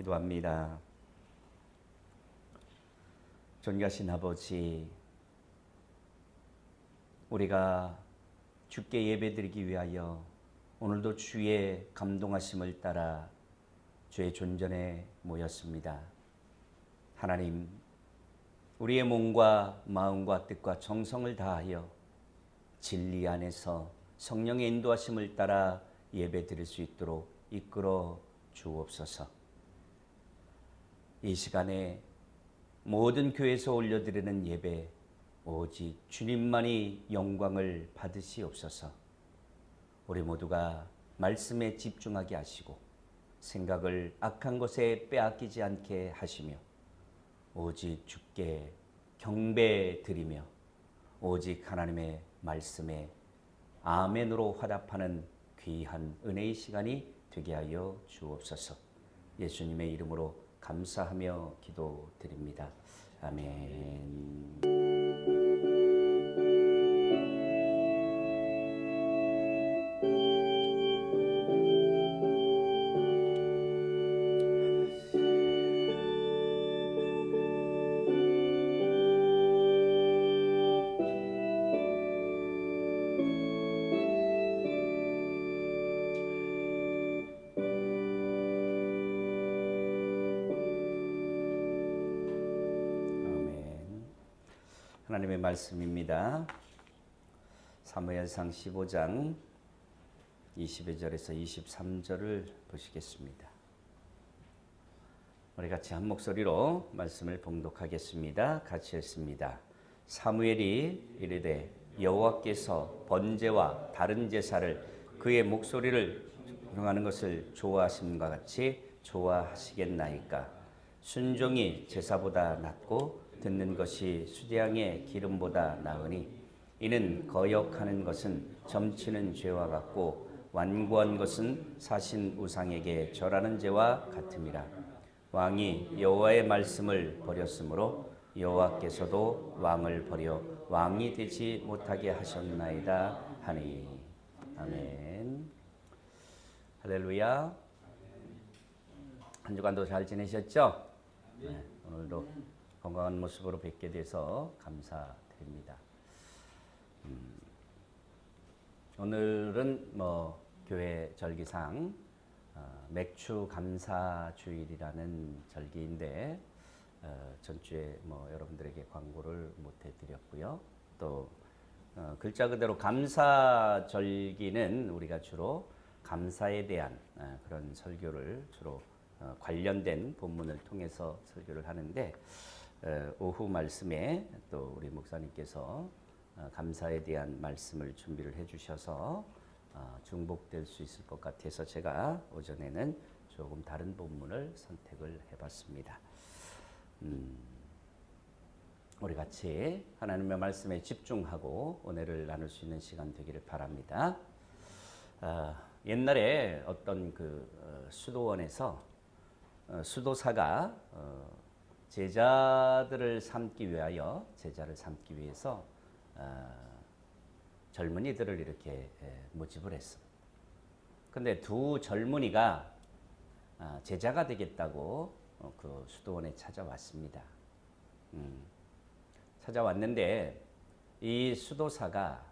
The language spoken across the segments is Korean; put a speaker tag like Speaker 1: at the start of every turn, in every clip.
Speaker 1: 기도합니다. 존귀하신 아버지, 우리가 주께 예배드리기 위하여 오늘도 주의 감동하심을 따라 주의 존전에 모였습니다. 하나님, 우리의 몸과 마음과 뜻과 정성을 다하여 진리 안에서 성령의 인도하심을 따라 예배드릴 수 있도록 이끌어 주옵소서. 이 시간에 모든 교회에서 올려드리는 예배 오직 주님만이 영광을 받으시옵소서. 우리 모두가 말씀에 집중하게 하시고 생각을 악한 것에 빼앗기지 않게 하시며 오직 주께 경배 드리며 오직 하나님의 말씀에 아멘으로 화답하는 귀한 은혜의 시간이 되게 하여 주옵소서. 예수님의 이름으로 감사하며 기도드립니다. 아멘. 하나님의 말씀입니다. 사무엘상 15장 22절에서 23절을 보시겠습니다. 우리 같이 한 목소리로 말씀을 봉독하겠습니다. 같이 읽습니다. 사무엘이 이르되 여호와께서 번제와 다른 제사를 그의 목소리를 형하는 것을 좋아하심과 같이 좋아하시겠나이까. 순종이 제사보다 낫고 듣는 것이 수대양의 기름보다 나으니 이는 거역하는 것은 점치는 죄와 같고 완고한 것은 사신 우상에게 절하는 죄와 같음이라. 왕이 여호와의 말씀을 버렸으므로 여호와께서도 왕을 버려 왕이 되지 못하게 하셨나이다 하니. 아멘. 할렐루야. 한 주간도 잘 지내셨죠? 네, 오늘도 건강한 모습으로 뵙게 돼서 감사드립니다. 오늘은 교회 절기상 맥주 감사 주일이라는 절기인데 전주에 여러분들에게 광고를 못 해드렸고요. 또 글자 그대로 감사 절기는 우리가 주로 감사에 대한 그런 설교를 주로 관련된 본문을 통해서 설교를 하는데 오후 말씀에 또 우리 목사님께서 감사에 대한 말씀을 준비를 해주셔서 중복될 수 있을 것 같아서 제가 오전에는 조금 다른 본문을 선택을 해봤습니다. 우리 같이 하나님의 말씀에 집중하고 은혜를 나눌 수 있는 시간 되기를 바랍니다. 옛날에 어떤 수도원에서 수도사가 제자를 삼기 위해서 젊은이들을 이렇게 모집을 했습니다. 근데 두 젊은이가 제자가 되겠다고 그 수도원에 찾아왔습니다. 찾아왔는데 이 수도사가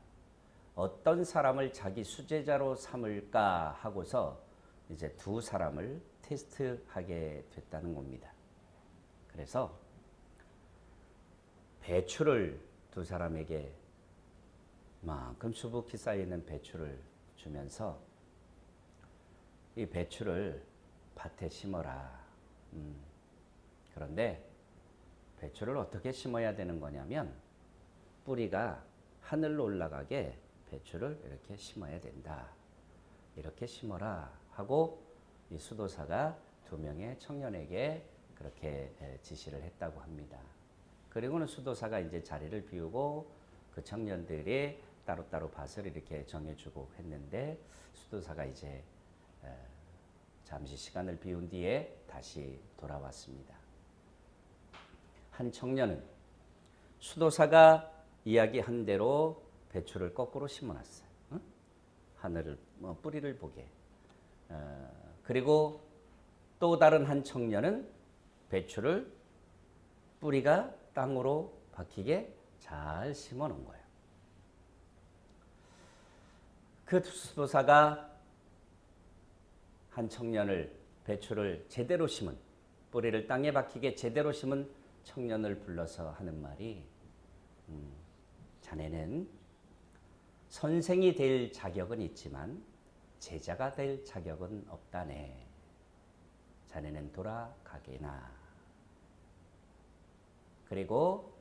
Speaker 1: 어떤 사람을 자기 수제자로 삼을까 하고서 이제 두 사람을 테스트하게 됐다는 겁니다. 그래서 배추를 두 사람에게 만큼 수북히 쌓이는 배추를 주면서 이 배추를 밭에 심어라. 그런데 배추를 어떻게 심어야 되는 거냐면 뿌리가 하늘로 올라가게 배추를 이렇게 심어야 된다. 이렇게 심어라 하고 이 수도사가 두 명의 청년에게 그렇게 지시를 했다고 합니다. 그리고는 수도사가 이제 자리를 비우고 그 청년들이 따로따로 밭을 이렇게 정해주고 했는데 수도사가 이제 잠시 시간을 비운 뒤에 다시 돌아왔습니다. 한 청년은 수도사가 이야기한 대로 배추를 거꾸로 심어놨어요. 응? 하늘을 뿌리를 보게. 그리고 또 다른 한 청년은 배추를 뿌리가 땅으로 박히게 잘 심어 놓은 거예요. 그 수도사가 한 청년을 배추를 제대로 심은 뿌리를 땅에 박히게 제대로 심은 청년을 불러서 하는 말이 자네는 선생이 될 자격은 있지만 제자가 될 자격은 없다네. 자네는 돌아가게나. 그리고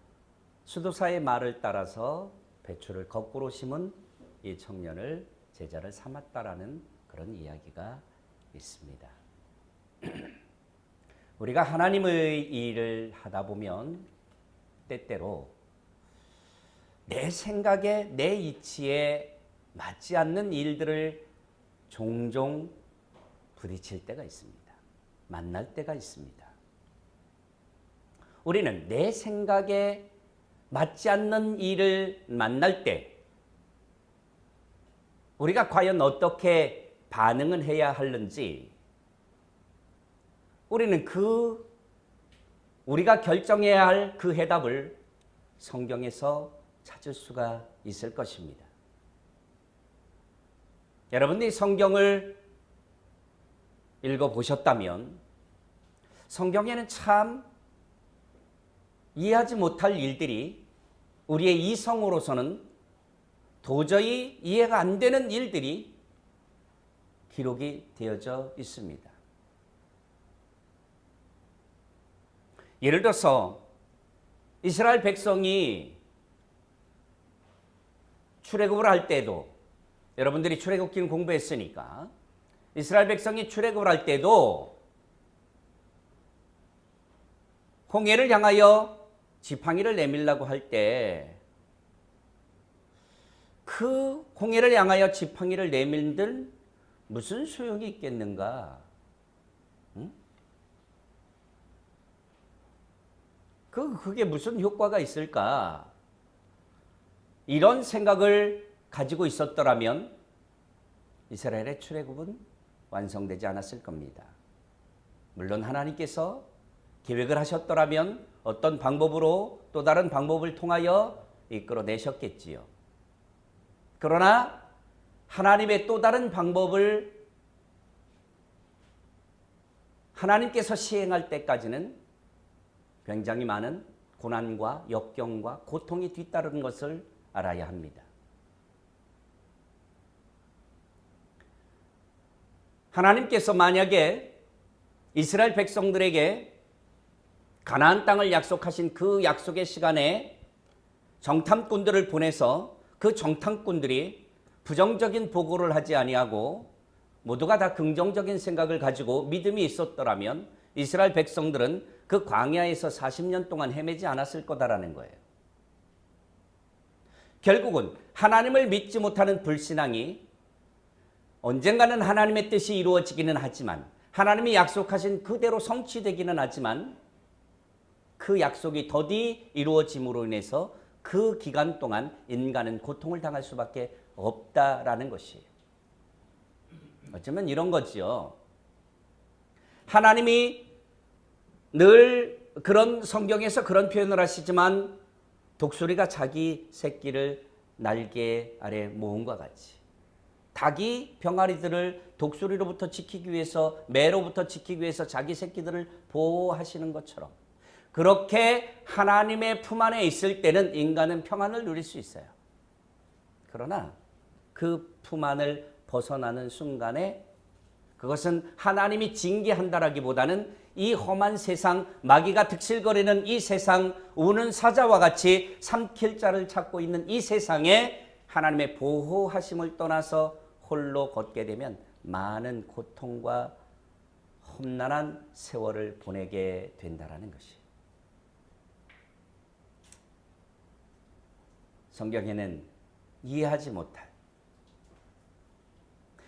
Speaker 1: 수도사의 말을 따라서 배추를 거꾸로 심은 이 청년을 제자를 삼았다라는 그런 이야기가 있습니다. 우리가 하나님의 일을 하다 보면 때때로 내 생각에 내 이치에 맞지 않는 일들을 종종 부딪힐 때가 있습니다. 만날 때가 있습니다. 우리는 내 생각에 맞지 않는 일을 만날 때 우리가 과연 어떻게 반응을 해야 하는지 우리는 우리가 결정해야 할 그 해답을 성경에서 찾을 수가 있을 것입니다. 여러분들이 성경을 읽어보셨다면 성경에는 참 이해하지 못할 일들이 우리의 이성으로서는 도저히 이해가 안 되는 일들이 기록이 되어져 있습니다. 예를 들어서 이스라엘 백성이 출애굽을 할 때도 여러분들이 출애굽기는 공부했으니까 이스라엘 백성이 출애굽을 할 때도 홍해를 향하여 지팡이를 내밀라고 할 때 그 홍해를 향하여 지팡이를 내밀들 무슨 소용이 있겠는가? 응? 그게 무슨 효과가 있을까? 이런 생각을 가지고 있었더라면 이스라엘의 출애굽은 완성되지 않았을 겁니다. 물론 하나님께서 계획을 하셨더라면 어떤 방법으로 또 다른 방법을 통하여 이끌어내셨겠지요. 그러나 하나님의 또 다른 방법을 하나님께서 시행할 때까지는 굉장히 많은 고난과 역경과 고통이 뒤따르는 것을 알아야 합니다. 하나님께서 만약에 이스라엘 백성들에게 가나안 땅을 약속하신 그 약속의 시간에 정탐꾼들을 보내서 그 정탐꾼들이 부정적인 보고를 하지 아니하고 모두가 다 긍정적인 생각을 가지고 믿음이 있었더라면 이스라엘 백성들은 그 광야에서 40년 동안 헤매지 않았을 거다라는 거예요. 결국은 하나님을 믿지 못하는 불신앙이 언젠가는 하나님의 뜻이 이루어지기는 하지만 하나님이 약속하신 그대로 성취되기는 하지만 그 약속이 더디 이루어짐으로 인해서 그 기간 동안 인간은 고통을 당할 수밖에 없다라는 것이에요. 어쩌면 이런 거지요. 하나님이 늘 그런 성경에서 그런 표현을 하시지만 독수리가 자기 새끼를 날개 아래 모음과 같이 닭이 병아리들을 독수리로부터 지키기 위해서 매로부터 지키기 위해서 자기 새끼들을 보호하시는 것처럼 그렇게 하나님의 품 안에 있을 때는 인간은 평안을 누릴 수 있어요. 그러나 그 품 안을 벗어나는 순간에 그것은 하나님이 징계한다라기보다는 이 험한 세상, 마귀가 득실거리는 이 세상, 우는 사자와 같이 삼킬 자를 찾고 있는 이 세상에 하나님의 보호하심을 떠나서 홀로 걷게 되면 많은 고통과 험난한 세월을 보내게 된다라는 것이. 성경에는 이해하지 못할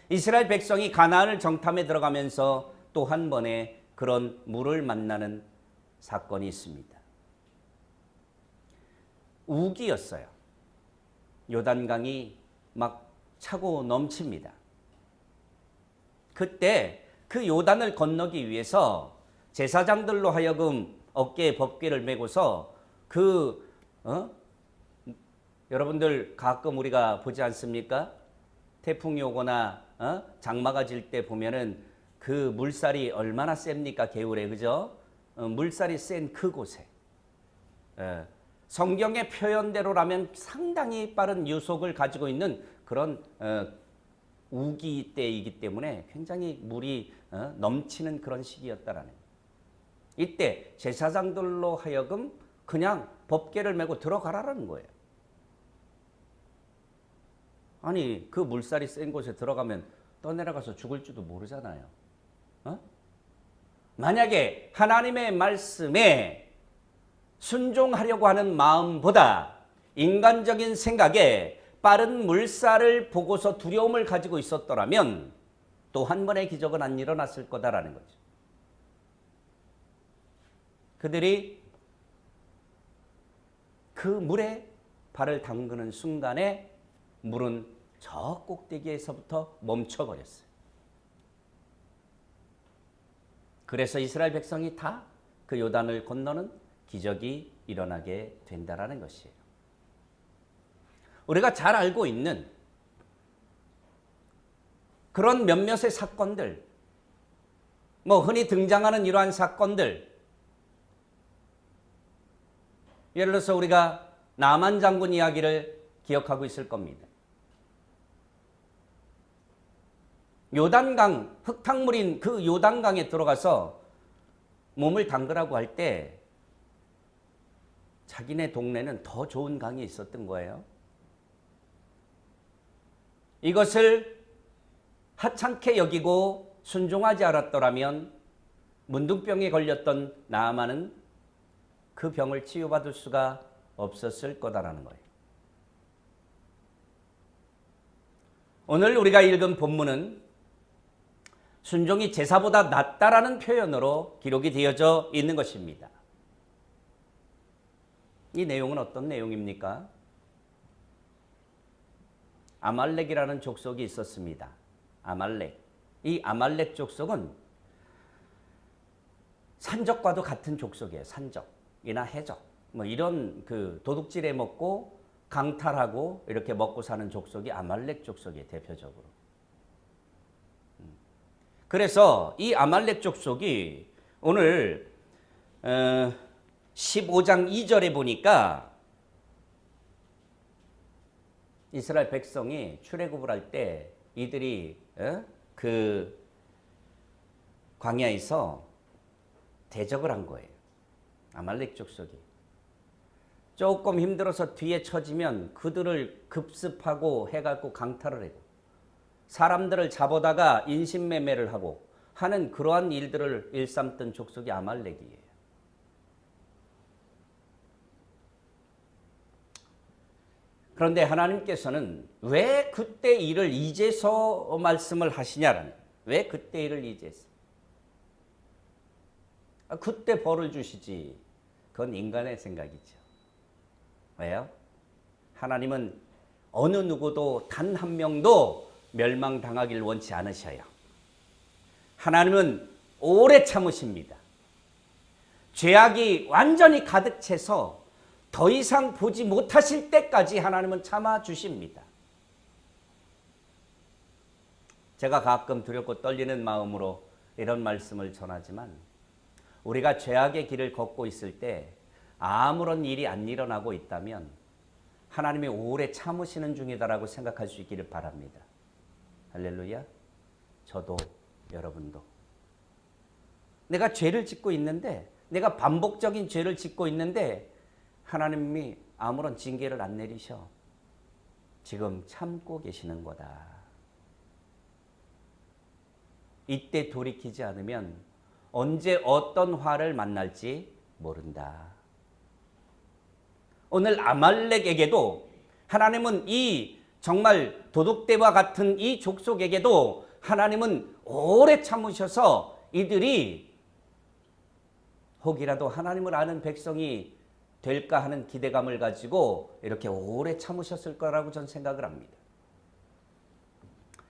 Speaker 1: 이스라엘 백성이 가나안을 정탐에 들어가면서 또 한 번의 그런 물을 만나는 사건이 있습니다. 우기였어요. 요단강이 막 차고 넘칩니다. 그때 그 요단을 건너기 위해서 제사장들로 하여금 어깨에 법궤를 메고서 여러분들 가끔 우리가 보지 않습니까? 태풍이 오거나 장마가 질 때 보면은 그 물살이 얼마나 셉니까? 개울에, 그죠? 물살이 센 그곳에 성경의 표현대로라면 상당히 빠른 유속을 가지고 있는 그런 우기 때이기 때문에 굉장히 물이 넘치는 그런 시기였다라는. 이때 제사장들로 하여금 그냥 법궤를 메고 들어가라는 거예요. 아니 그 물살이 센 곳에 들어가면 떠내려가서 죽을지도 모르잖아요. 만약에 하나님의 말씀에 순종하려고 하는 마음보다 인간적인 생각에 빠른 물살을 보고서 두려움을 가지고 있었더라면 또 한 번의 기적은 안 일어났을 거다라는 거죠. 그들이 그 물에 발을 담그는 순간에 물은 저 꼭대기에서부터 멈춰버렸어요. 그래서 이스라엘 백성이 다 그 요단을 건너는 기적이 일어나게 된다라는 것이에요. 우리가 잘 알고 있는 그런 몇몇의 사건들, 흔히 등장하는 이러한 사건들, 예를 들어서 우리가 나만 장군 이야기를 기억하고 있을 겁니다. 요단강, 흙탕물인 그 요단강에 들어가서 몸을 담그라고 할 때 자기네 동네는 더 좋은 강이 있었던 거예요. 이것을 하찮게 여기고 순종하지 않았더라면 문둥병에 걸렸던 나아만은 그 병을 치유받을 수가 없었을 거다라는 거예요. 오늘 우리가 읽은 본문은 순종이 제사보다 낫다라는 표현으로 기록이 되어져 있는 것입니다. 이 내용은 어떤 내용입니까? 아말렉이라는 족속이 있었습니다. 아말렉. 이 아말렉 족속은 산적과도 같은 족속이에요. 산적이나 해적. 이런 그 도둑질해 먹고 강탈하고 이렇게 먹고 사는 족속이 아말렉 족속이에요. 대표적으로. 그래서 이 아말렉 족속이 오늘 15장 2절에 보니까 이스라엘 백성이 출애굽을 할 때 이들이 그 광야에서 대적을 한 거예요. 아말렉 족속이. 조금 힘들어서 뒤에 처지면 그들을 급습하고 해갖고 강탈을 해요. 사람들을 잡아다가 인신매매를 하고 하는 그러한 일들을 일삼던 족속이 아말렉이에요. 그런데 하나님께서는 왜 그때 일을 이제서 말씀을 하시냐라는, 왜 그때 일을 이제서? 그때 벌을 주시지. 그건 인간의 생각이죠. 왜요? 하나님은 어느 누구도 단 한 명도 멸망당하기를 원치 않으셔요. 하나님은 오래 참으십니다. 죄악이 완전히 가득 차서 더 이상 보지 못하실 때까지 하나님은 참아주십니다. 제가 가끔 두렵고 떨리는 마음으로 이런 말씀을 전하지만 우리가 죄악의 길을 걷고 있을 때 아무런 일이 안 일어나고 있다면 하나님이 오래 참으시는 중이다라고 생각할 수 있기를 바랍니다. 할렐루야. 저도 여러분도 내가 죄를 짓고 있는데, 내가 반복적인 죄를 짓고 있는데 하나님이 아무런 징계를 안 내리셔. 지금 참고 계시는 거다. 이때 돌이키지 않으면 언제 어떤 화를 만날지 모른다. 오늘 아말렉에게도 하나님은 이 정말 도둑대와 같은 이 족속에게도 하나님은 오래 참으셔서 이들이 혹이라도 하나님을 아는 백성이 될까 하는 기대감을 가지고 이렇게 오래 참으셨을 거라고 저는 생각을 합니다.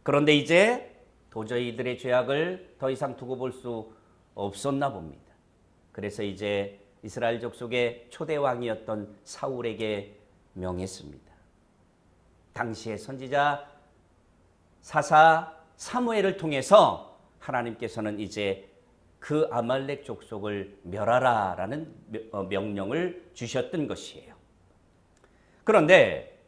Speaker 1: 그런데 이제 도저히 이들의 죄악을 더 이상 두고 볼 수 없었나 봅니다. 그래서 이제 이스라엘 족속의 초대 왕이었던 사울에게 명했습니다. 당시의 선지자 사사 사무엘을 통해서 하나님께서는 이제 그 아말렉 족속을 멸하라라는 명령을 주셨던 것이에요. 그런데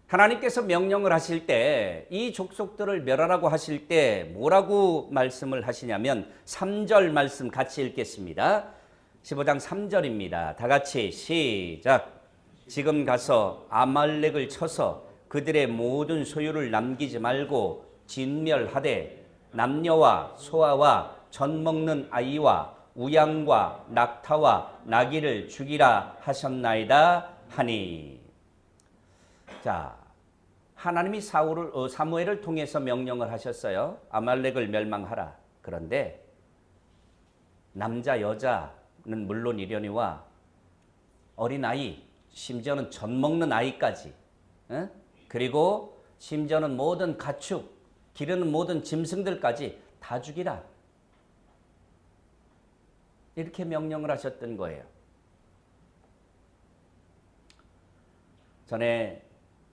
Speaker 1: 하나님께서 명령을 하실 때 이 족속들을 멸하라고 하실 때 뭐라고 말씀을 하시냐면 3절 말씀 같이 읽겠습니다. 15장 3절입니다. 다 같이 시작. 지금 가서 아말렉을 쳐서 그들의 모든 소유를 남기지 말고 진멸하되 남녀와 소아와 젖 먹는 아이와 우양과 낙타와 나귀를 죽이라 하셨나이다 하니. 자, 하나님이 사무엘을 통해서 명령을 하셨어요. 아말렉을 멸망하라. 그런데 남자 여자는 물론 이려니와 어린아이, 심지어는 젖 먹는 아이까지, 그리고 심지어는 모든 가축, 기르는 모든 짐승들까지 다 죽이라. 이렇게 명령을 하셨던 거예요. 전에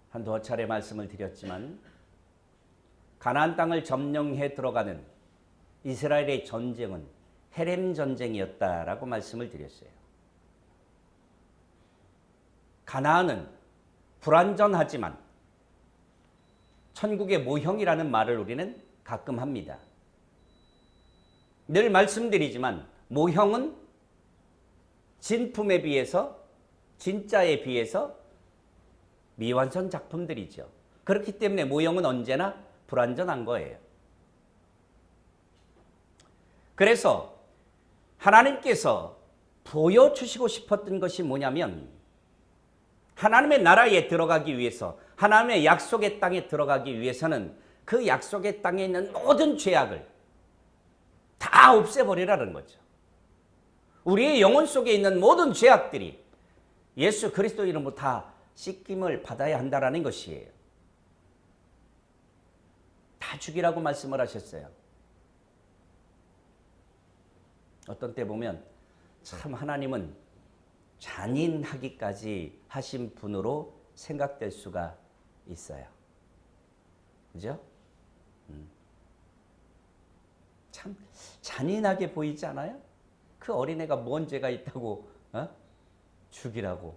Speaker 1: 한두 차례 말씀을 드렸지만 가나안 땅을 점령해 들어가는 이스라엘의 전쟁은 헤렘 전쟁이었다라고 말씀을 드렸어요. 가나안은 불완전하지만 천국의 모형이라는 말을 우리는 가끔 합니다. 늘 말씀드리지만 모형은 진품에 비해서, 진짜에 비해서 미완성 작품들이죠. 그렇기 때문에 모형은 언제나 불완전한 거예요. 그래서 하나님께서 보여주시고 싶었던 것이 뭐냐면 하나님의 나라에 들어가기 위해서, 하나님의 약속의 땅에 들어가기 위해서는 그 약속의 땅에 있는 모든 죄악을 다 없애버리라는 거죠. 우리의 영혼 속에 있는 모든 죄악들이 예수 그리스도 이름으로 다 씻김을 받아야 한다는 것이에요. 다 죽이라고 말씀을 하셨어요. 어떤 때 보면 참 하나님은 잔인하기까지 하신 분으로 생각될 수가 있어요. 그죠? 참 잔인하게 보이지 않아요? 그 어린애가 뭔 죄가 있다고 죽이라고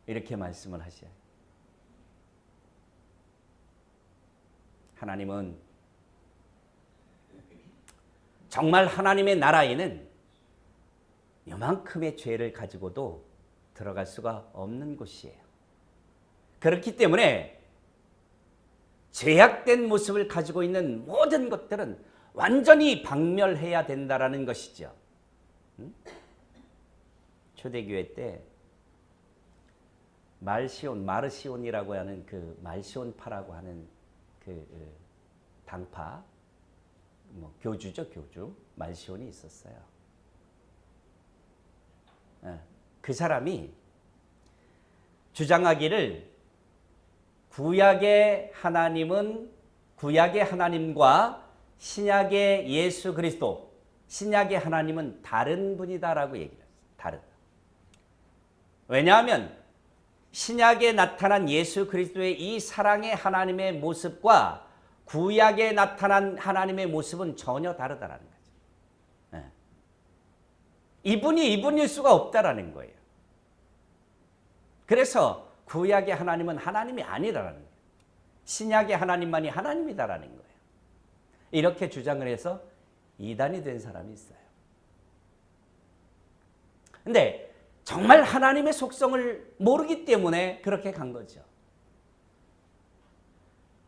Speaker 1: 이렇게 말씀을 하셔요. 하나님은 정말 하나님의 나라에는 이만큼의 죄를 가지고도 들어갈 수가 없는 곳이에요. 그렇기 때문에 죄악된 모습을 가지고 있는 모든 것들은 완전히 박멸해야 된다라는 것이죠. 초대교회 때 마르시온이라고 하는 그 말시온파라고 하는 그 당파, 교주죠, 교주. 말시온이 있었어요. 그 사람이 주장하기를 구약의 하나님과 신약의 예수 그리스도, 신약의 하나님은 다른 분이다라고 얘기를 했어요. 다르다. 왜냐하면 신약에 나타난 예수 그리스도의 이 사랑의 하나님의 모습과 구약에 나타난 하나님의 모습은 전혀 다르다라는 거죠. 이분이 이분일 수가 없다라는 거예요. 그래서 구약의 하나님은 하나님이 아니라는 거예요. 신약의 하나님만이 하나님이다라는 거예요. 이렇게 주장을 해서 이단이 된 사람이 있어요. 근데 정말 하나님의 속성을 모르기 때문에 그렇게 간 거죠.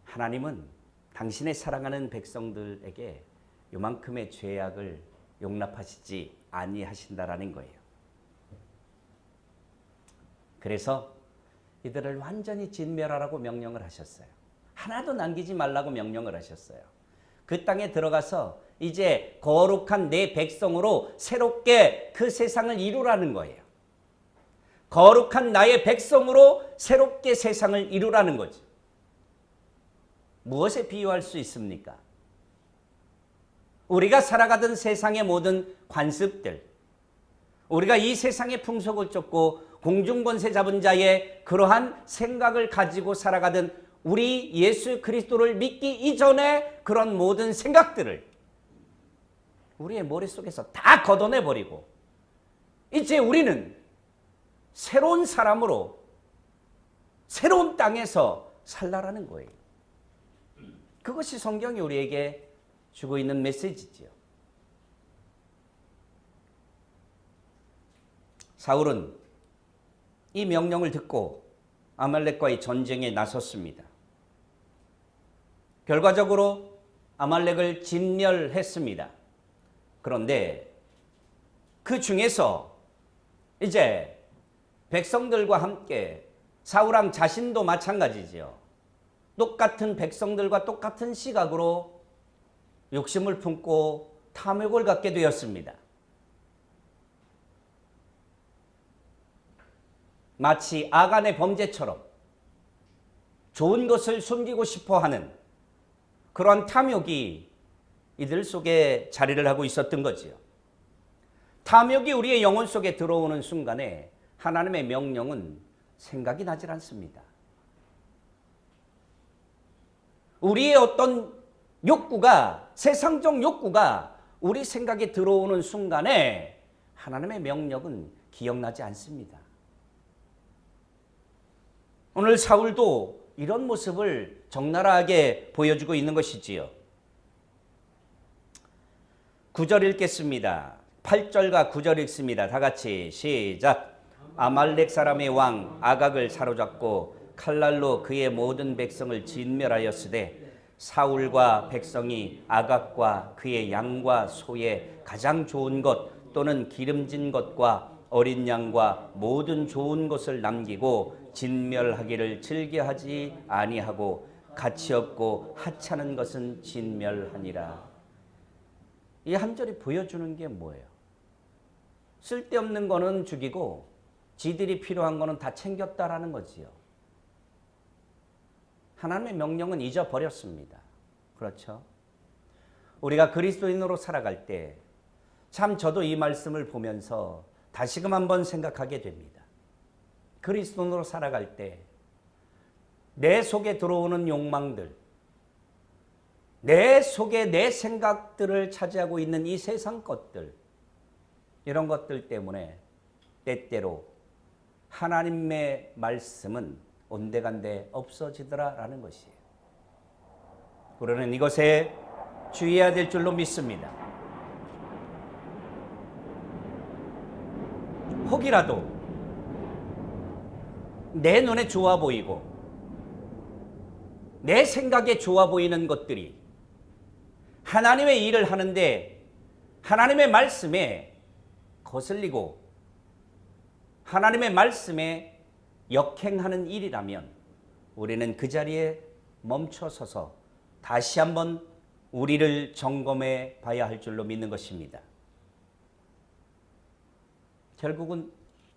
Speaker 1: 하나님은 당신의 사랑하는 백성들에게 요만큼의 죄악을 용납하시지 아니하신다라는 거예요. 그래서 이들을 완전히 진멸하라고 명령을 하셨어요. 하나도 남기지 말라고 명령을 하셨어요. 그 땅에 들어가서 이제 거룩한 내 백성으로 새롭게 그 세상을 이루라는 거예요. 거룩한 나의 백성으로 새롭게 세상을 이루라는 거죠. 무엇에 비유할 수 있습니까? 우리가 살아가던 세상의 모든 관습들, 우리가 이 세상의 풍속을 쫓고 공중권세 잡은 자의 그러한 생각을 가지고 살아가던 우리 예수 그리스도를 믿기 이전에 그런 모든 생각들을 우리의 머릿속에서 다 걷어내버리고 이제 우리는 새로운 사람으로 새로운 땅에서 살라라는 거예요. 그것이 성경이 우리에게 주고 있는 메시지지요. 사울은 이 명령을 듣고 아말렉과의 전쟁에 나섰습니다. 결과적으로 아말렉을 진멸했습니다. 그런데 그 중에서 이제 백성들과 함께 사울왕 자신도 마찬가지지요. 똑같은 백성들과 똑같은 시각으로 욕심을 품고 탐욕을 갖게 되었습니다. 마치 아간의 범죄처럼 좋은 것을 숨기고 싶어 하는 그러한 탐욕이 이들 속에 자리를 하고 있었던 거지요. 탐욕이 우리의 영혼 속에 들어오는 순간에 하나님의 명령은 생각이 나질 않습니다. 우리의 어떤 욕구가, 세상적 욕구가 우리 생각에 들어오는 순간에 하나님의 명령은 기억나지 않습니다. 오늘 사울도 이런 모습을 적나라하게 보여주고 있는 것이지요. 9절 읽겠습니다. 8절과 9절 읽습니다. 다 같이 시작. 아말렉 사람의 왕 아각을 사로잡고 칼날로 그의 모든 백성을 진멸하였으되 사울과 백성이 아각과 그의 양과 소의 가장 좋은 것 또는 기름진 것과 어린 양과 모든 좋은 것을 남기고 진멸하기를 즐겨하지 아니하고 가치 없고 하찮은 것은 진멸하니라. 이 한 절이 보여주는 게 뭐예요? 쓸데없는 거는 죽이고 지들이 필요한 거는 다 챙겼다라는 거지요. 하나님의 명령은 잊어버렸습니다. 그렇죠? 우리가 그리스도인으로 살아갈 때 참 저도 이 말씀을 보면서 다시금 한번 생각하게 됩니다. 그리스도인으로 살아갈 때 내 속에 들어오는 욕망들, 내 속에 내 생각들을 차지하고 있는 이 세상 것들, 이런 것들 때문에 때때로 하나님의 말씀은 온데간데 없어지더라라는 것이에요. 우리는 이것에 주의해야 될 줄로 믿습니다. 혹이라도 내 눈에 좋아 보이고 내 생각에 좋아 보이는 것들이 하나님의 일을 하는데 하나님의 말씀에 거슬리고 하나님의 말씀에 역행하는 일이라면 우리는 그 자리에 멈춰서서 다시 한번 우리를 점검해 봐야 할 줄로 믿는 것입니다. 결국은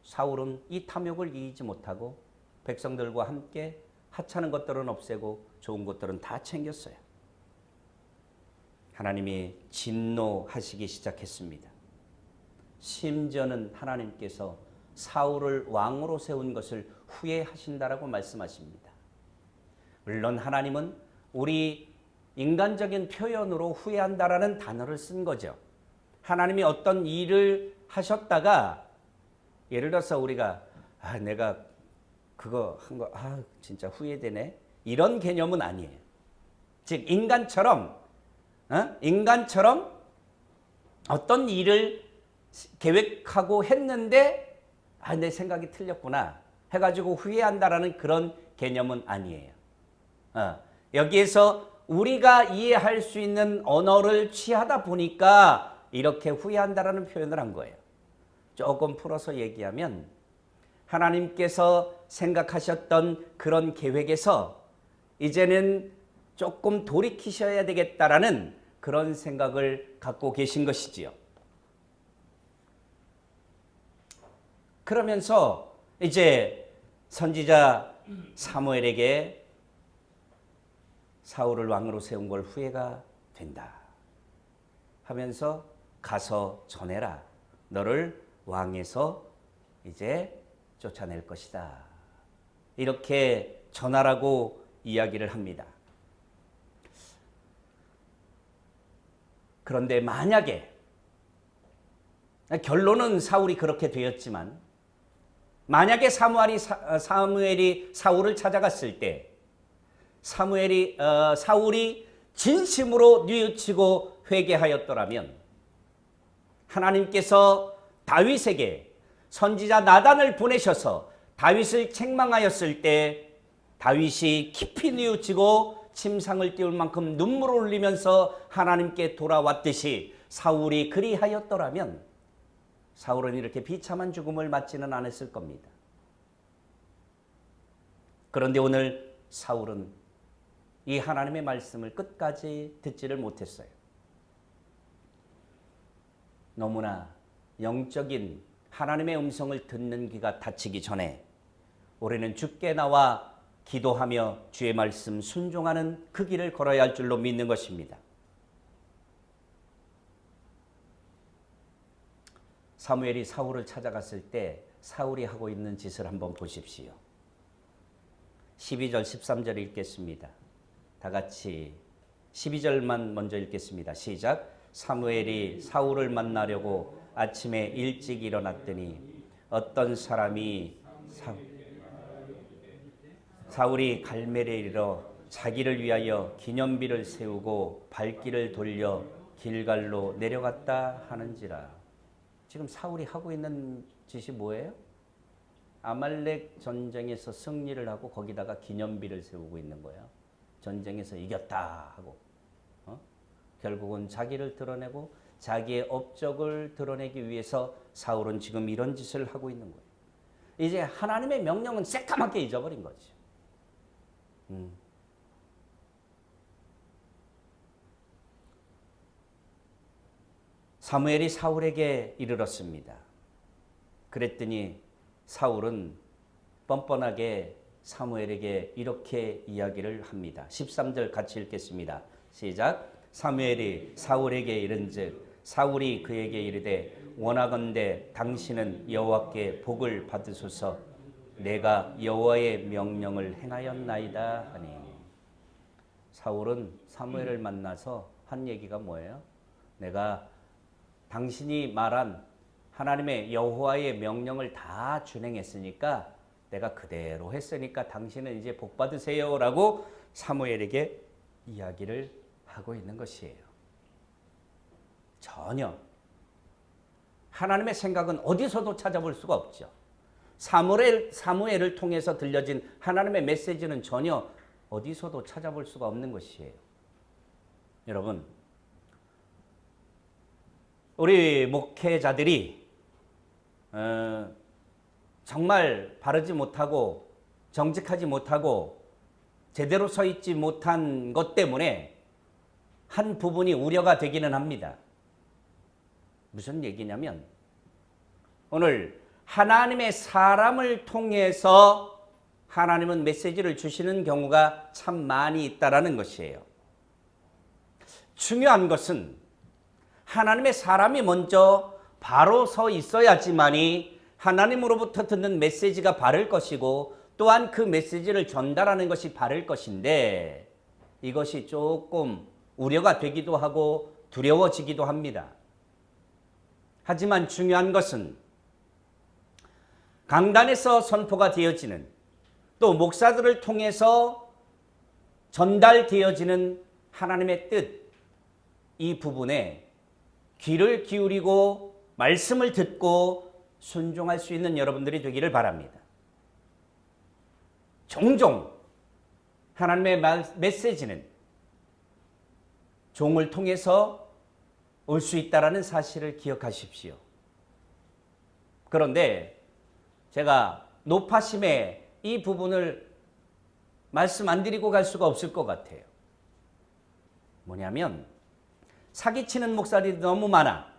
Speaker 1: 사울은 이 탐욕을 이기지 못하고 백성들과 함께 하찮은 것들은 없애고 좋은 것들은 다 챙겼어요. 하나님이 진노하시기 시작했습니다. 심지어는 하나님께서 사울을 왕으로 세운 것을 후회하신다라고 말씀하십니다. 물론 하나님은 우리 인간적인 표현으로 후회한다라는 단어를 쓴 거죠. 하나님이 어떤 일을 하셨다가 예를 들어서 우리가 내가 그거 한 거 진짜 후회되네 이런 개념은 아니에요. 즉 인간처럼 어떤 일을 계획하고 했는데 내 생각이 틀렸구나 해가지고 후회한다라는 그런 개념은 아니에요. 여기에서 우리가 이해할 수 있는 언어를 취하다 보니까 이렇게 후회한다라는 표현을 한 거예요. 조금 풀어서 얘기하면 하나님께서 생각하셨던 그런 계획에서 이제는 조금 돌이키셔야 되겠다라는 그런 생각을 갖고 계신 것이지요. 그러면서 이제 선지자 사무엘에게 사울을 왕으로 세운 걸 후회가 된다. 하면서 가서 전해라. 너를 왕에서 이제 쫓아낼 것이다. 이렇게 전하라고 이야기를 합니다. 그런데 만약에 결론은 사울이 그렇게 되었지만 만약에 사무엘이 사울을 찾아갔을 때 사울이 진심으로 뉘우치고 회개하였더라면 하나님께서 다윗에게 선지자 나단을 보내셔서 다윗을 책망하였을 때 다윗이 깊이 뉘우치고 침상을 띄울 만큼 눈물을 흘리면서 하나님께 돌아왔듯이 사울이 그리하였더라면 사울은 이렇게 비참한 죽음을 맞지는 않았을 겁니다. 그런데 오늘 사울은 이 하나님의 말씀을 끝까지 듣지를 못했어요. 너무나 영적인 하나님의 음성을 듣는 귀가 닫히기 전에 올해는 주께 나와 기도하며 주의 말씀 순종하는 그 길을 걸어야 할 줄로 믿는 것입니다. 사무엘이 사울을 찾아갔을 때 사울이 하고 있는 짓을 한번 보십시오. 12절 13절 읽겠습니다. 다 같이 12절만 먼저 읽겠습니다. 시작. 사무엘이 사울을 만나려고 아침에 일찍 일어났더니 어떤 사람이 사울이 갈멜에 이르러 자기를 위하여 기념비를 세우고 발길을 돌려 길갈로 내려갔다 하는지라. 지금 사울이 하고 있는 짓이 뭐예요? 아말렉 전쟁에서 승리를 하고 거기다가 기념비를 세우고 있는 거예요. 전쟁에서 이겼다 하고 결국은 자기를 드러내고 자기의 업적을 드러내기 위해서 사울은 지금 이런 짓을 하고 있는 거예요. 이제 하나님의 명령은 새까맣게 잊어버린 거죠. 사무엘이 사울에게 이르렀습니다. 그랬더니 사울은 뻔뻔하게 사무엘에게 이렇게 이야기를 합니다. 13절 같이 읽겠습니다. 시작. 사무엘이 사울에게 이른즉 사울이 그에게 이르되 원하건대 당신은 여호와께 복을 받으소서. 내가 여호와의 명령을 행하였나이다 하니. 사울은 사무엘을 만나서 한 얘기가 뭐예요? 내가 당신이 말한 하나님의 여호와의 명령을 다 준행했으니까 내가 그대로 했으니까 당신은 이제 복 받으세요 라고 사무엘에게 이야기를 하고 있는 것이에요. 전혀 하나님의 생각은 어디서도 찾아볼 수가 없죠. 사무엘을 통해서 들려진 하나님의 메시지는 전혀 어디서도 찾아볼 수가 없는 것이에요. 여러분, 우리 목회자들이 정말 바르지 못하고 정직하지 못하고 제대로 서 있지 못한 것 때문에 한 부분이 우려가 되기는 합니다. 무슨 얘기냐면 오늘 하나님의 사람을 통해서 하나님은 메시지를 주시는 경우가 참 많이 있다라는 것이에요. 중요한 것은 하나님의 사람이 먼저 바로 서 있어야지만이 하나님으로부터 듣는 메시지가 바를 것이고 또한 그 메시지를 전달하는 것이 바를 것인데 이것이 조금 우려가 되기도 하고 두려워지기도 합니다. 하지만 중요한 것은 강단에서 선포가 되어지는 또 목사들을 통해서 전달되어지는 하나님의 뜻, 이 부분에 귀를 기울이고 말씀을 듣고 순종할 수 있는 여러분들이 되기를 바랍니다. 종종 하나님의 메시지는 종을 통해서 올 수 있다는 사실을 기억하십시오. 그런데 제가 높아심의 이 부분을 말씀 안 드리고 갈 수가 없을 것 같아요. 뭐냐면 사기치는 목사들이 너무 많아.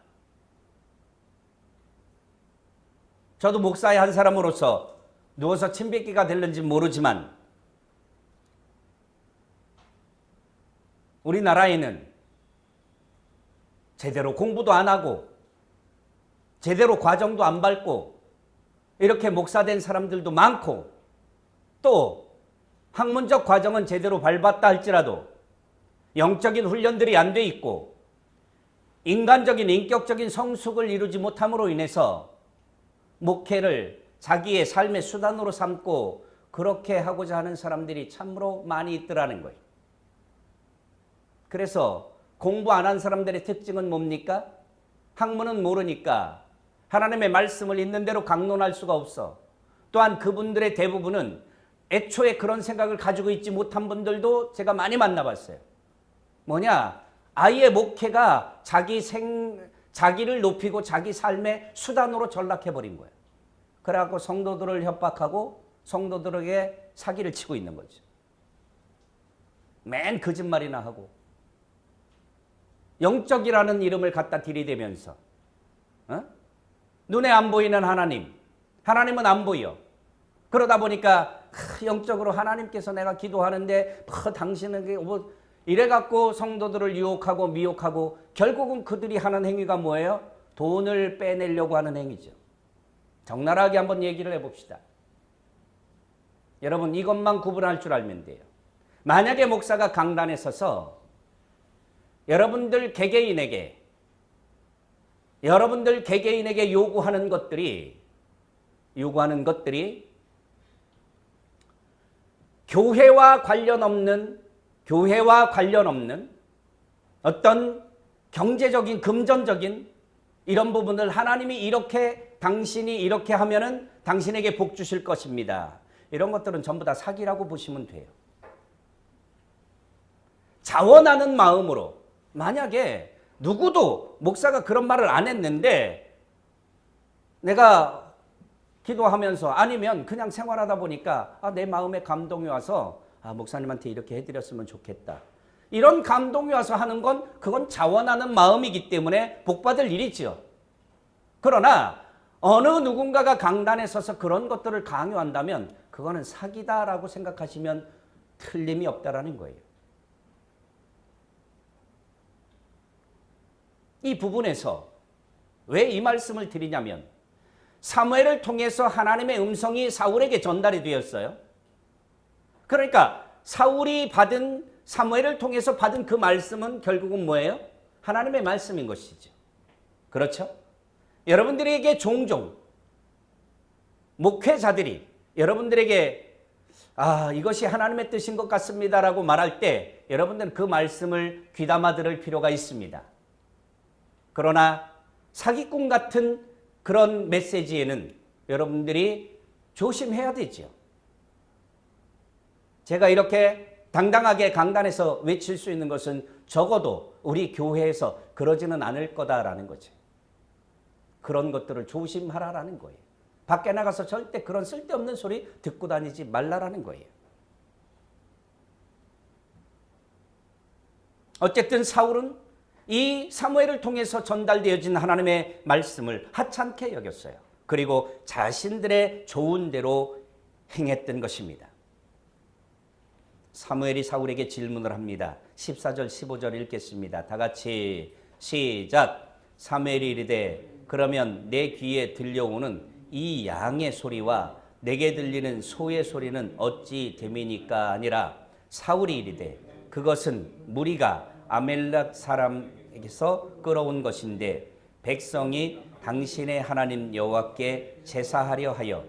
Speaker 1: 저도 목사의 한 사람으로서 누워서 침 뱉기가 될는지 모르지만 우리나라에는 제대로 공부도 안 하고 제대로 과정도 안 밟고 이렇게 목사된 사람들도 많고 또 학문적 과정은 제대로 밟았다 할지라도 영적인 훈련들이 안 돼 있고 인간적인 인격적인 성숙을 이루지 못함으로 인해서 목회를 자기의 삶의 수단으로 삼고 그렇게 하고자 하는 사람들이 참으로 많이 있더라는 거예요. 그래서 공부 안 한 사람들의 특징은 뭡니까? 학문은 모르니까 하나님의 말씀을 있는 대로 강론할 수가 없어. 또한 그분들의 대부분은 애초에 그런 생각을 가지고 있지 못한 분들도 제가 많이 만나봤어요. 뭐냐? 아예 목회가 자기를 높이고 자기 삶의 수단으로 전락해버린 거예요. 그래갖고 성도들을 협박하고 성도들에게 사기를 치고 있는 거죠. 맨 거짓말이나 하고 영적이라는 이름을 갖다 들이대면서 눈에 안 보이는 하나님은 안 보여. 그러다 보니까 영적으로 하나님께서 내가 기도하는데 당신은 뭐 이래갖고 성도들을 유혹하고 미혹하고 결국은 그들이 하는 행위가 뭐예요? 돈을 빼내려고 하는 행위죠. 적나라하게 한번 얘기를 해봅시다. 여러분 이것만 구분할 줄 알면 돼요. 만약에 목사가 강단에 서서 여러분들 개개인에게 요구하는 것들이 교회와 관련 없는 어떤 경제적인 금전적인 이런 부분을 하나님이 당신이 이렇게 하면은 당신에게 복 주실 것입니다. 이런 것들은 전부 다 사기라고 보시면 돼요. 자원하는 마음으로 만약에 누구도 목사가 그런 말을 안 했는데 내가 기도하면서 아니면 그냥 생활하다 보니까 내 마음에 감동이 와서 목사님한테 이렇게 해드렸으면 좋겠다. 이런 감동이 와서 하는 건 그건 자원하는 마음이기 때문에 복받을 일이죠. 그러나 어느 누군가가 강단에 서서 그런 것들을 강요한다면 그거는 사기다라고 생각하시면 틀림이 없다라는 거예요. 이 부분에서 왜 이 말씀을 드리냐면 사무엘을 통해서 하나님의 음성이 사울에게 전달이 되었어요. 그러니까 사무엘을 통해서 받은 그 말씀은 결국은 뭐예요? 하나님의 말씀인 것이죠. 그렇죠? 여러분들에게 종종 목회자들이 여러분들에게 이것이 하나님의 뜻인 것 같습니다라고 말할 때 여러분들은 그 말씀을 귀담아 들을 필요가 있습니다. 그러나 사기꾼 같은 그런 메시지에는 여러분들이 조심해야 되죠. 제가 이렇게 당당하게 강단에서 외칠 수 있는 것은 적어도 우리 교회에서 그러지는 않을 거다라는 거죠. 그런 것들을 조심하라라는 거예요. 밖에 나가서 절대 그런 쓸데없는 소리 듣고 다니지 말라라는 거예요. 어쨌든 사울은 이 사무엘을 통해서 전달되어진 하나님의 말씀을 하찮게 여겼어요. 그리고 자신들의 좋은 대로 행했던 것입니다. 사무엘이 사울에게 질문을 합니다. 14절 15절 읽겠습니다. 다 같이 시작. 사무엘이 이르되 그러면 내 귀에 들려오는 이 양의 소리와 내게 들리는 소의 소리는 어찌 됨이니까 아니라 사울이 이르되 그것은 무리가 아멜렉 사람에게서 끌어온 것인데 백성이 당신의 하나님 여호와께 제사하려 하여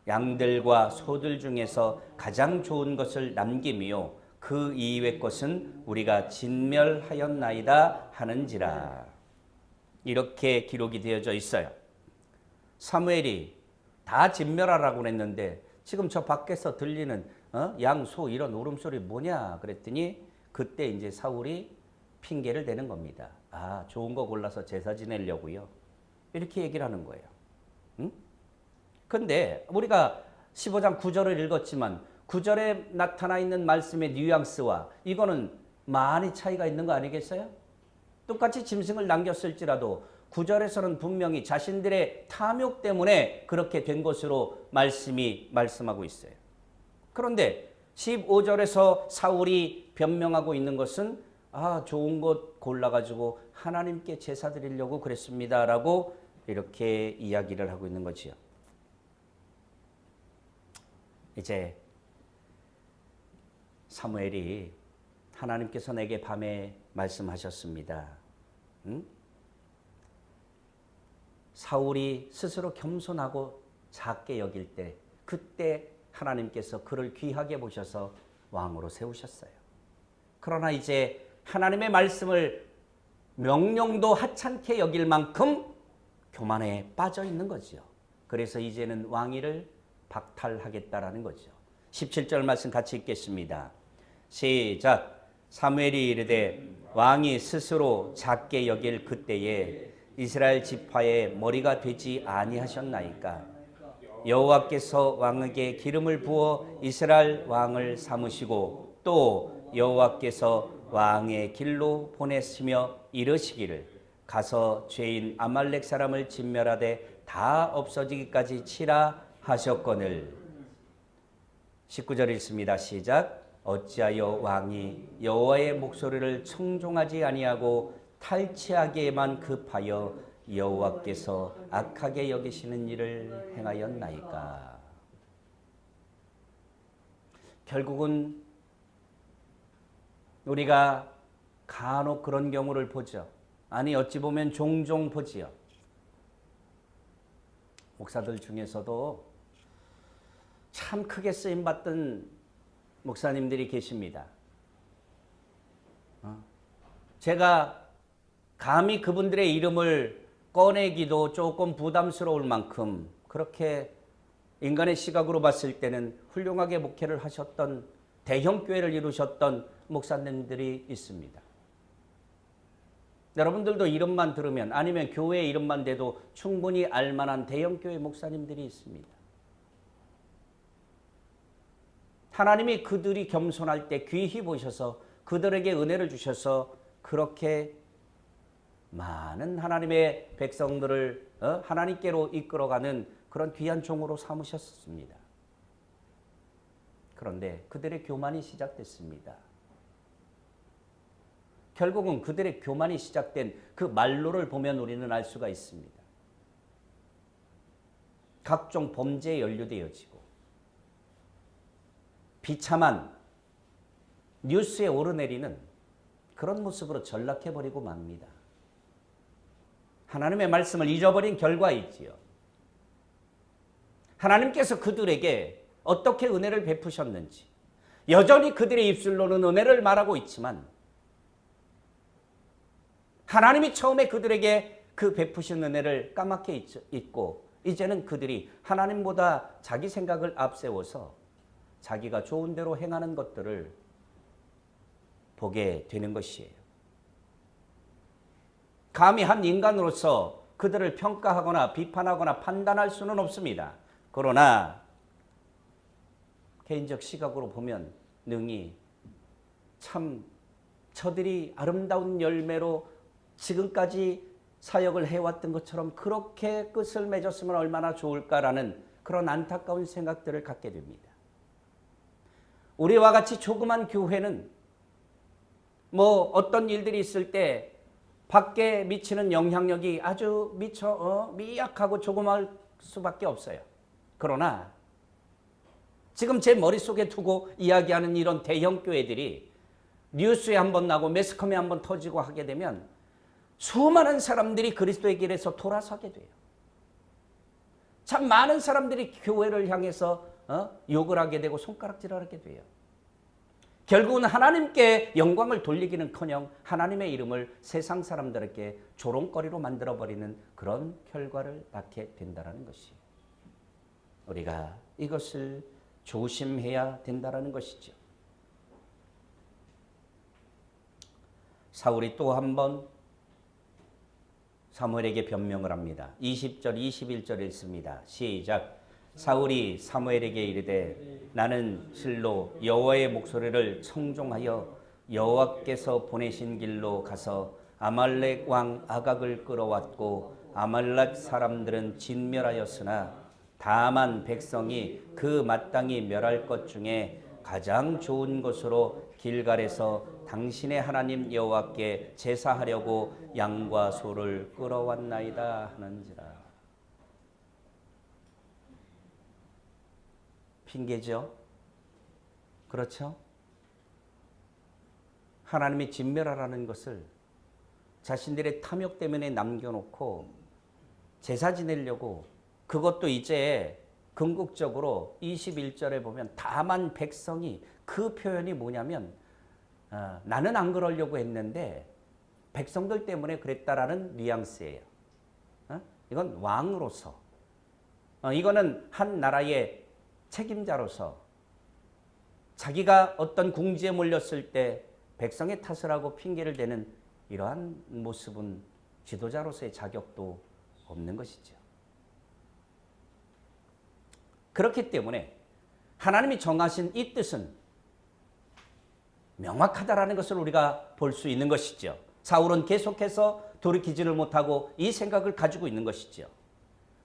Speaker 1: 양들과 소들 중에서 가장 좋은 것을 남김이요 그 이외의 것은 우리가 진멸하였나이다 하는지라. 이렇게 기록이 되어져 있어요. 사무엘이 다 진멸하라고 했는데 지금 저 밖에서 들리는 양, 소 이런 울음소리 뭐냐 그랬더니 그때 이제 사울이 핑계를 대는 겁니다. 좋은 거 골라서 제사 지내려고요. 이렇게 얘기를 하는 거예요. 근데 우리가 15장 9절을 읽었지만 9절에 나타나 있는 말씀의 뉘앙스와 이거는 많이 차이가 있는 거 아니겠어요? 똑같이 짐승을 남겼을지라도 9절에서는 분명히 자신들의 탐욕 때문에 그렇게 된 것으로 말씀하고 있어요. 그런데 15절에서 사울이 변명하고 있는 것은 좋은 것 골라가지고 하나님께 제사 드리려고 그랬습니다라고 이렇게 이야기를 하고 있는 거지요. 이제 사무엘이 하나님께서 내게 밤에 말씀하셨습니다. 사울이 스스로 겸손하고 작게 여길 때 그때 하나님께서 그를 귀하게 보셔서 왕으로 세우셨어요. 그러나 이제 하나님의 말씀을 명령도 하찮게 여길 만큼 교만에 빠져 있는 거죠. 그래서 이제는 왕위를 박탈하겠다라는 거죠. 17절 말씀 같이 읽겠습니다. 시작. 사무엘이 이르되 왕이 스스로 작게 여길 그때에 이스라엘 지파의 머리가 되지 아니하셨나이까. 여호와께서 왕에게 기름을 부어 이스라엘 왕을 삼으시고 또 여호와께서 왕의 길로 보내시며 이르시기를 가서 죄인 아말렉 사람을 진멸하되 다 없어지기까지 치라 하셨거늘. 19절 읽습니다. 시작. 어찌하여 왕이 여호와의 목소리를 청종하지 아니하고 탈취하기에만 급하여 여호와께서 악하게 여기시는 일을 행하였나이까. 결국은 우리가 간혹 그런 경우를 보죠. 아니 어찌 보면 종종 보지요. 목사들 중에서도 참 크게 쓰임받던 목사님들이 계십니다. 제가 감히 그분들의 이름을 꺼내기도 조금 부담스러울 만큼 그렇게 인간의 시각으로 봤을 때는 훌륭하게 목회를 하셨던 대형 교회를 이루셨던 목사님들이 있습니다. 여러분들도 이름만 들으면 아니면 교회 이름만 대도 충분히 알만한 대형 교회 목사님들이 있습니다. 하나님이 그들이 겸손할 때 귀히 보셔서 그들에게 은혜를 주셔서 그렇게 많은 하나님의 백성들을 하나님께로 이끌어가는 그런 귀한 종으로 삼으셨습니다. 그런데 그들의 교만이 시작됐습니다. 결국은 그들의 교만이 시작된 그 말로를 보면 우리는 알 수가 있습니다. 각종 범죄에 연루되어지고 비참한 뉴스에 오르내리는 그런 모습으로 전락해버리고 맙니다. 하나님의 말씀을 잊어버린 결과이지요. 하나님께서 그들에게 어떻게 은혜를 베푸셨는지 여전히 그들의 입술로는 은혜를 말하고 있지만 하나님이 처음에 그들에게 그 베푸신 은혜를 까맣게 잊고 이제는 그들이 하나님보다 자기 생각을 앞세워서 자기가 좋은 대로 행하는 것들을 보게 되는 것이에요. 감히 한 인간으로서 그들을 평가하거나 비판하거나 판단할 수는 없습니다. 그러나 개인적 시각으로 보면 능히 참 저들이 아름다운 열매로 지금까지 사역을 해왔던 것처럼 그렇게 끝을 맺었으면 얼마나 좋을까라는 그런 안타까운 생각들을 갖게 됩니다. 우리와 같이 조그만 교회는 뭐 어떤 일들이 있을 때 밖에 미치는 영향력이 아주 미약하고 조그마할 수밖에 없어요. 그러나 지금 제 머릿속에 두고 이야기하는 이런 대형 교회들이 뉴스에 한번 나고 매스컴에 한번 터지고 하게 되면 수많은 사람들이 그리스도의 길에서 돌아서게 돼요. 참 많은 사람들이 교회를 향해서 욕을 하게 되고 손가락질을 하게 돼요. 결국은 하나님께 영광을 돌리기는커녕 하나님의 이름을 세상 사람들에게 조롱거리로 만들어버리는 그런 결과를 낳게 된다는 것이 우리가 이것을 조심해야 된다는 것이죠. 사울이 또 한 번 사무엘에게 변명을 합니다. 20절 21절 읽습니다. 시작. 사울이 사무엘에게 이르되 나는 실로 여호와의 목소리를 청종하여 여호와께서 보내신 길로 가서 아말렉 왕 아각을 끌어왔고 아말렉 사람들은 진멸하였으나 다만 백성이 그 마땅히 멸할 것 중에 가장 좋은 것으로 길갈에서 당신의 하나님 여호와께 제사하려고 양과 소를 끌어왔나이다 하는지라. 핑계죠. 그렇죠? 하나님이 진멸하라는 것을 자신들의 탐욕 때문에 남겨놓고 제사 지내려고, 그것도 이제 궁극적으로 21절에 보면 다만 백성이, 그 표현이 뭐냐면 나는 안 그러려고 했는데 백성들 때문에 그랬다라는 뉘앙스예요. 이건 왕으로서, 이거는 한 나라의 책임자로서 자기가 어떤 궁지에 몰렸을 때 백성의 탓을 하고 핑계를 대는 이러한 모습은 지도자로서의 자격도 없는 것이죠. 그렇기 때문에 하나님이 정하신 이 뜻은 명확하다라는 것을 우리가 볼 수 있는 것이죠. 사울은 계속해서 돌이키지를 못하고 이 생각을 가지고 있는 것이죠.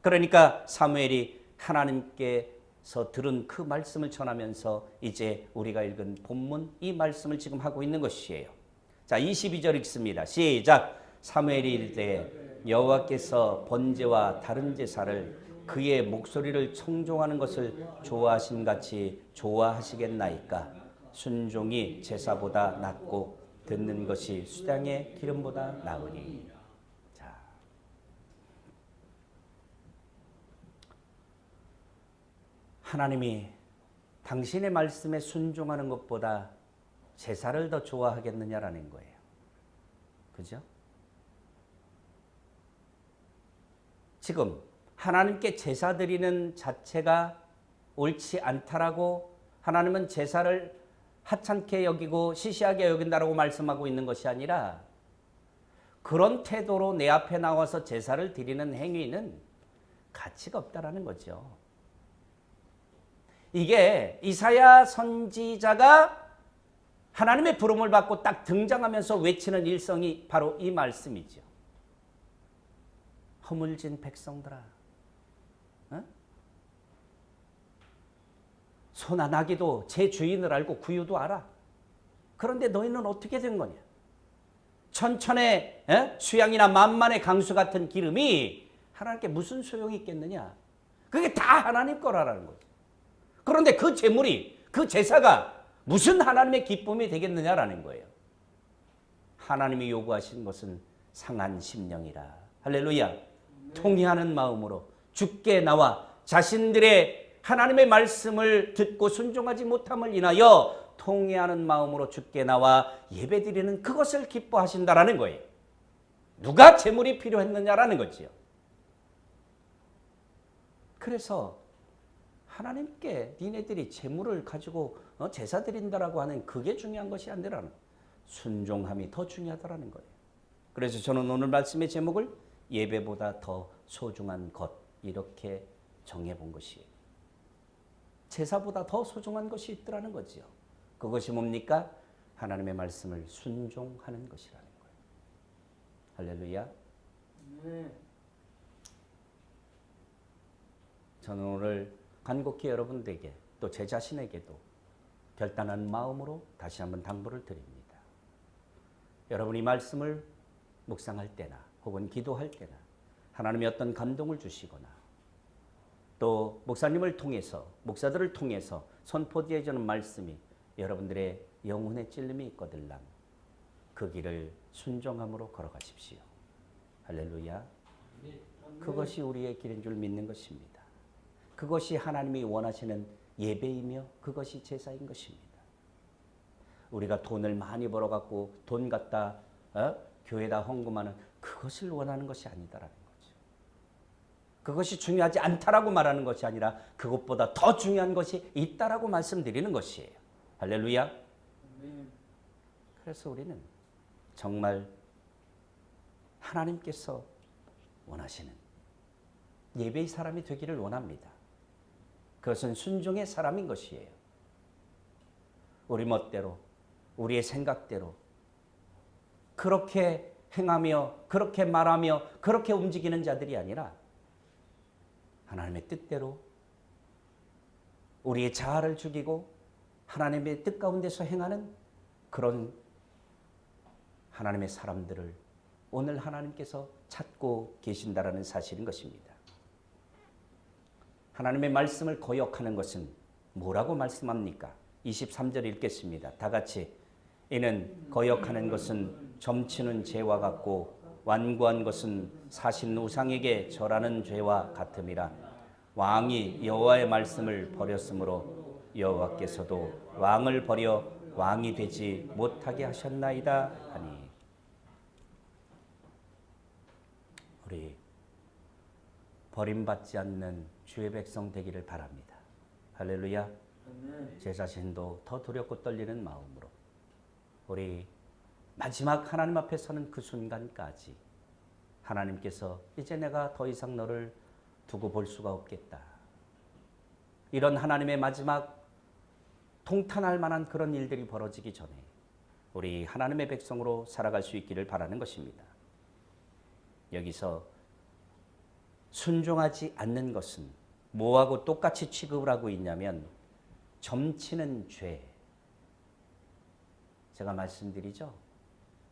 Speaker 1: 그러니까 사무엘이 하나님께서 들은 그 말씀을 전하면서 이제 우리가 읽은 본문 이 말씀을 지금 하고 있는 것이에요. 자, 22절 읽습니다. 시작. 사무엘이 이르되 여호와께서 번제와 다른 제사를 그의 목소리를 청종하는 것을 좋아하신 같이 좋아하시겠나이까. 순종이 제사보다 낫고 듣는 것이 수장의 기름보다 나으니. 자, 하나님이 당신의 말씀에 순종하는 것보다 제사를 더 좋아하겠느냐라는 거예요. 그죠? 지금 하나님께 제사 드리는 자체가 옳지 않다라고 하나님은 제사를 하찮게 여기고 시시하게 여긴다라고 말씀하고 있는 것이 아니라, 그런 태도로 내 앞에 나와서 제사를 드리는 행위는 가치가 없다라는 거죠. 이게 이사야 선지자가 하나님의 부름을 받고 딱 등장하면서 외치는 일성이 바로 이 말씀이죠. 허물진 백성들아, 소나 나귀도 제 주인을 알고 구유도 알아. 그런데 너희는 어떻게 된 거냐? 천천의 수양이나 만만의 강수 같은 기름이 하나님께 무슨 소용이 있겠느냐? 그게 다 하나님 거라는 거죠. 그런데 그 제물이, 그 제사가 무슨 하나님의 기쁨이 되겠느냐라는 거예요. 하나님이 요구하신 것은 상한 심령이라. 할렐루야. 통회하는 마음으로 주께 나와 자신들의 하나님의 말씀을 듣고 순종하지 못함을 인하여 통회하는 마음으로 주께 나와 예배드리는 그것을 기뻐하신다라는 거예요. 누가 제물이 필요했느냐라는 거지요. 그래서 하나님께 니네들이 제물을 가지고 제사 드린다라고 하는 그게 중요한 것이 아니라 순종함이 더 중요하다라는 거예요. 그래서 저는 오늘 말씀의 제목을 예배보다 더 소중한 것, 이렇게 정해본 것이에요. 제사보다 더 소중한 것이 있더라는 거지요. 그것이 뭡니까? 하나님의 말씀을 순종하는 것이라는 거예요. 할렐루야. 저는 오늘 간곡히 여러분들에게 또 제 자신에게도 결단한 마음으로 다시 한번 당부를 드립니다. 여러분이 말씀을 묵상할 때나 혹은 기도할 때나 하나님이 어떤 감동을 주시거나 또 목사님을 통해서, 목사들을 통해서 선포되어 주는 말씀이 여러분들의 영혼의 찔림이 있거들랑 그 길을 순종함으로 걸어가십시오. 할렐루야. 그것이 우리의 길인 줄 믿는 것입니다. 그것이 하나님이 원하시는 예배이며 그것이 제사인 것입니다. 우리가 돈을 많이 벌어갖고 돈 갖다 교회에다 헌금하는 그것을 원하는 것이 아니다라는 거죠. 그것이 중요하지 않다라고 말하는 것이 아니라 그것보다 더 중요한 것이 있다라고 말씀드리는 것이에요. 할렐루야. 그래서 우리는 정말 하나님께서 원하시는 예배의 사람이 되기를 원합니다. 그것은 순종의 사람인 것이에요. 우리 멋대로, 우리의 생각대로 그렇게 행하며 그렇게 말하며 그렇게 움직이는 자들이 아니라 하나님의 뜻대로 우리의 자아를 죽이고 하나님의 뜻 가운데서 행하는 그런 하나님의 사람들을 오늘 하나님께서 찾고 계신다라는 사실인 것입니다. 하나님의 말씀을 거역하는 것은 뭐라고 말씀합니까? 23절 읽겠습니다. 다 같이. 이는 거역하는 것은 점치는 죄와 같고 완고한 것은 사신 우상에게 절하는 죄와 같음이라. 왕이 여호와의 말씀을 버렸으므로 여호와께서도 왕을 버려 왕이 되지 못하게 하셨나이다 하니. 우리 버림받지 않는 주의 백성 되기를 바랍니다. 할렐루야. 제 자신도 더 두렵고 떨리는 마음으로 우리 마지막 하나님 앞에 서는 그 순간까지 하나님께서 이제 내가 더 이상 너를 두고 볼 수가 없겠다. 이런 하나님의 마지막 통탄할 만한 그런 일들이 벌어지기 전에 우리 하나님의 백성으로 살아갈 수 있기를 바라는 것입니다. 여기서 순종하지 않는 것은 뭐하고 똑같이 취급을 하고 있냐면 점치는 죄. 제가 말씀드리죠.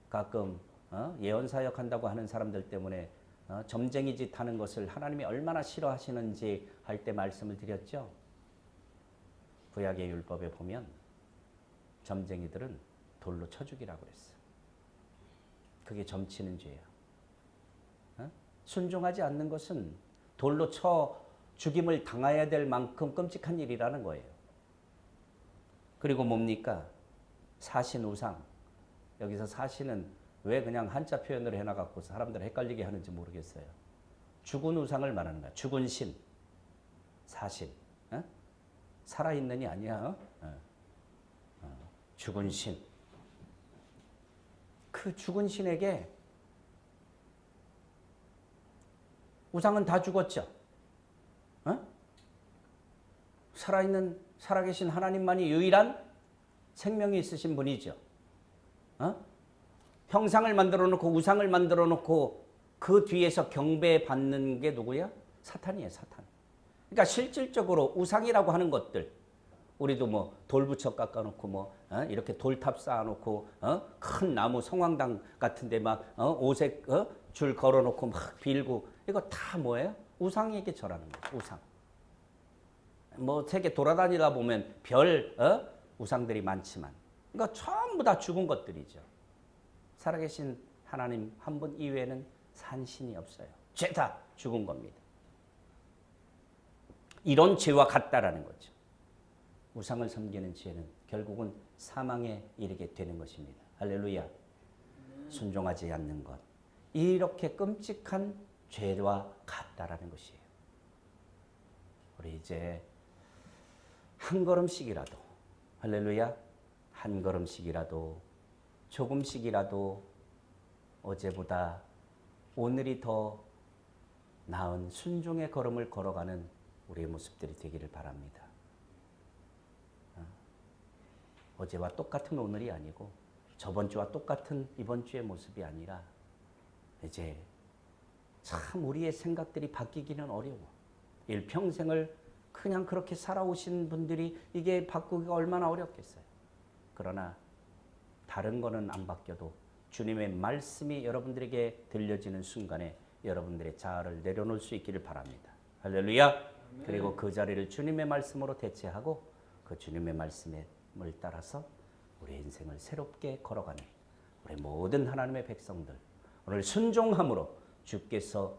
Speaker 1: 가끔 예언사역 한다고 하는 사람들 때문에 점쟁이 짓 하는 것을 하나님이 얼마나 싫어하시는지 할 때 말씀을 드렸죠. 구약의 율법에 보면 점쟁이들은 돌로 쳐 죽이라고 그랬어요. 그게 점치는 죄예요. 순종하지 않는 것은 돌로 쳐 죽임을 당해야 될 만큼 끔찍한 일이라는 거예요. 그리고 뭡니까? 사신 우상. 여기서 사신은 왜 그냥 한자 표현으로 해놔갖고 사람들 헷갈리게 하는지 모르겠어요. 죽은 우상을 말하는 거야. 죽은 신. 사신. 살아있는이 아니야. 죽은 신. 그 죽은 신에게 우상은 다 죽었죠. 살아계신 하나님만이 유일한 생명이 있으신 분이죠. 형상을 만들어 놓고 우상을 만들어 놓고 그 뒤에서 경배받는 게 누구야? 사탄이에요, 사탄. 그러니까 실질적으로 우상이라고 하는 것들, 우리도 뭐 돌부처 깎아놓고 이렇게 돌탑 쌓아놓고 큰 나무 성황당 같은데 막 오색 줄 걸어놓고 막 빌고 이거 다 뭐예요? 우상에게 절하는 거예요. 우상. 뭐 세계 돌아다니다 보면 별 우상들이 많지만 그러니까 전부 다 죽은 것들이죠. 살아계신 하나님 한 분 이외에는 산신이 없어요. 죄 다 죽은 겁니다. 이런 죄와 같다라는 거죠. 우상을 섬기는 죄는 결국은 사망에 이르게 되는 것입니다. 할렐루야. 순종하지 않는 것. 이렇게 끔찍한 죄와 같다라는 것이에요. 우리 이제 한 걸음씩이라도, 할렐루야, 한 걸음씩이라도, 조금씩이라도 어제보다 오늘이 더 나은 순종의 걸음을 걸어가는 우리의 모습들이 되기를 바랍니다. 어제와 똑같은 오늘이 아니고 저번 주와 똑같은 이번 주의 모습이 아니라 이제 참 우리의 생각들이 바뀌기는 어려워. 일평생을 그냥 그렇게 살아오신 분들이 이게 바꾸기가 얼마나 어렵겠어요. 그러나 다른 거는 안 바뀌어도 주님의 말씀이 여러분들에게 들려지는 순간에 여러분들의 자아를 내려놓을 수 있기를 바랍니다. 할렐루야. 그리고 그 자리를 주님의 말씀으로 대체하고 그 주님의 말씀을 따라서 우리 인생을 새롭게 걸어가는 우리 모든 하나님의 백성들, 오늘 순종함으로 주께서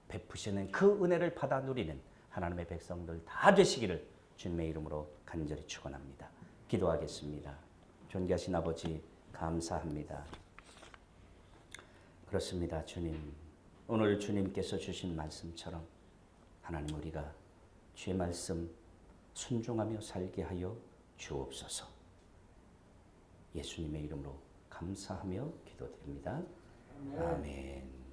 Speaker 1: 베푸시는 그 은혜를 받아 누리는 하나님의 백성들 다 되시기를 주님의 이름으로 간절히 축원합니다. 기도하겠습니다. 존귀하신 아버지 감사합니다. 그렇습니다. 주님, 오늘 주님께서 주신 말씀처럼 하나님 우리가 주의 말씀 순종하며 살게 하여 주옵소서. 예수님의 이름으로 감사하며 기도드립니다. 아멘.